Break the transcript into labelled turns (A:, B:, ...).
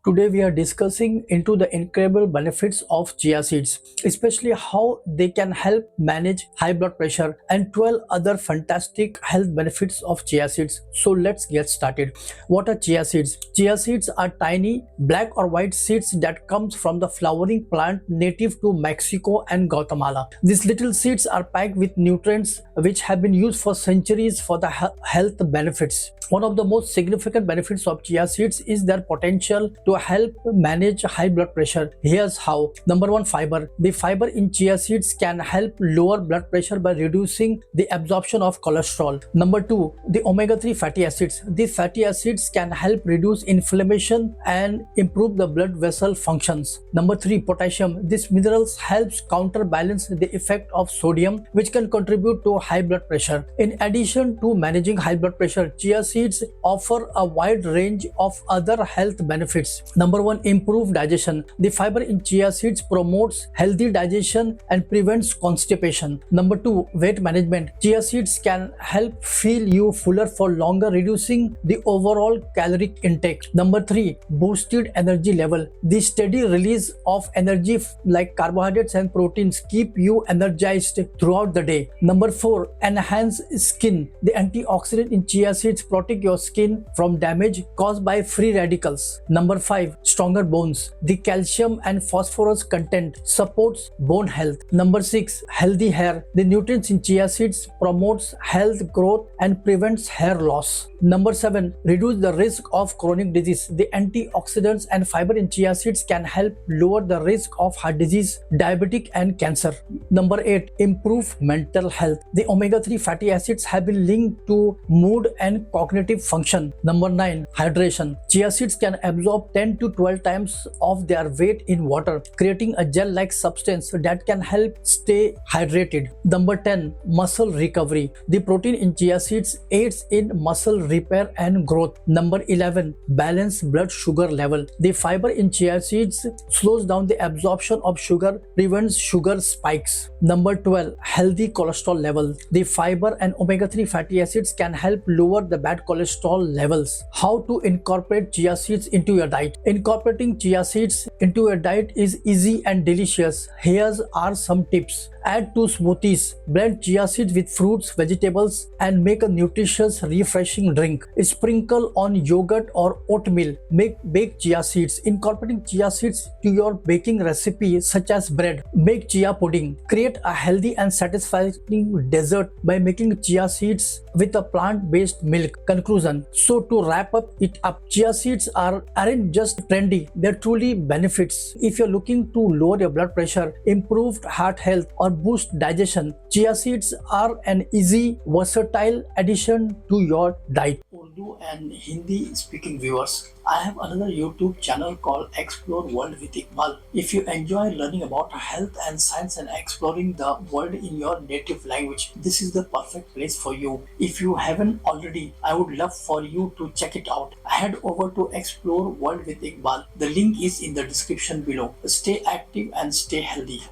A: Today we are discussing into the incredible benefits of chia seeds, especially how they can help manage high blood pressure and 12 other fantastic health benefits of chia seeds. So let's get started. What are chia seeds? Chia seeds are tiny black or white seeds that comes from the flowering plant native to Mexico and Guatemala. These little seeds are packed with nutrients which have been used for centuries for the health benefits. One of the most significant benefits of chia seeds is their potential to help manage high blood pressure. Here's how. Number one, fiber. The fiber in chia seeds can help lower blood pressure by reducing the absorption of cholesterol. Number two, the omega-3 fatty acids. These fatty acids can help reduce inflammation and improve the blood vessel functions. Number three, potassium. These minerals helps counterbalance the effect of sodium, which can contribute to high blood pressure. In addition to managing high blood pressure, chia seeds offer a wide range of other health benefits. Number one, improved digestion. The fiber in chia seeds promotes healthy digestion and prevents constipation. Number two, weight management. Chia seeds can help feel you fuller for longer, reducing the overall caloric intake. Number three, boosted energy level. The steady release of energy like carbohydrates and proteins keep you energized throughout the day. Number four, enhance skin. The antioxidant in chia seeds protect your skin from damage caused by free radicals. Number five, stronger bones. The calcium and phosphorus content supports bone health. Number six, healthy hair. The nutrients in chia seeds promotes health growth and prevents hair loss. Number seven, reduce the risk of chronic disease. The antioxidants and fiber in chia seeds can help lower the risk of heart disease, diabetic and cancer. Number eight, improve mental health. The omega-3 fatty acids have been linked to mood and cognitive function. Number nine, hydration. Chia seeds can absorb 10 to 12 times of their weight in water, creating a gel-like substance that can help stay hydrated. Number 10, muscle recovery. The protein in chia seeds aids in muscle repair and growth. Number 11, balance blood sugar level. The fiber in chia seeds slows down the absorption of sugar, prevents sugar spikes. Number 12, healthy cholesterol level. The fiber and omega-3 fatty acids can help lower the bad cholesterol levels. How to incorporate chia seeds into your diet? Incorporating chia seeds into your diet is easy and delicious. Here are some tips. Add to smoothies. Blend chia seeds with fruits, vegetables, and make a nutritious, refreshing drink. Sprinkle on yogurt or oatmeal. Make baked chia seeds. Incorporating chia seeds to your baking recipe such as bread. Make chia pudding. Create a healthy and satisfying dessert by making chia seeds with a plant-based milk. Conclusion. So to wrap it up, chia seeds aren't just trendy, they're truly benefits. If you're looking to lower your blood pressure, improve heart health, or boost digestion, chia seeds are an easy, versatile addition to your diet. Urdu and Hindi speaking viewers, I have another YouTube channel called Explore World with Iqbal. If you enjoy learning about health and science and exploring the world in your native language, this is the perfect place for you. If you haven't already, I would love for you to check it out. Head over to Explore World with Iqbal. The link is in the description below. Stay active and stay healthy.